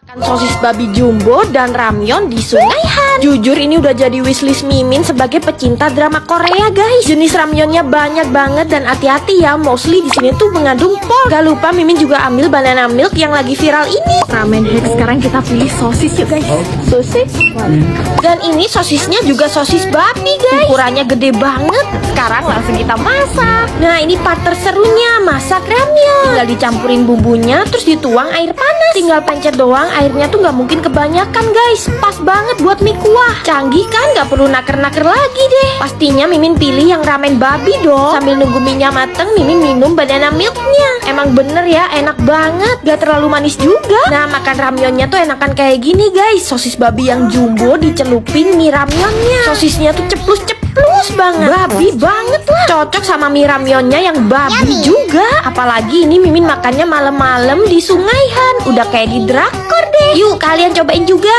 Sosis babi jumbo dan ramyeon di Sungai Han. Jujur ini udah jadi wishlist Mimin sebagai pecinta drama Korea, guys. Jenis ramyeonnya banyak banget dan hati-hati ya, mostly di sini tuh mengandung pork. Gak lupa Mimin juga ambil banana milk yang lagi viral ini. Ramen hack, sekarang kita pilih sosis yuk, guys. Sosis. Dan ini sosisnya juga sosis babi, guys. Ukurannya gede banget. Sekarang langsung kita masak. Nah, ini part terserunya, masak ramyeon. Tinggal dicampurin bumbunya, terus dituang air panas. Tinggal pencet doang. Airnya tuh nggak mungkin kebanyakan, guys. Pas banget buat mie kuah. Canggih kan, nggak perlu naker-naker lagi deh. Pastinya Mimin pilih yang ramen babi dong. Sambil nunggu mie-nya mateng, Mimin minum banana milknya. Emang bener ya, enak banget. Gak terlalu manis juga. Nah, makan ramyeonnya tuh enakan kayak gini, guys. Sosis babi yang jumbo dicelupin mie ramyeonnya. Sosisnya tuh ceplus banget. Babi banget lah. Cocok sama mie ramyeonnya yang babi juga. Apalagi ini Mimin makannya malam-malam di Sungai Han. Udah kayak di drakor deh. Yuk kalian cobain juga.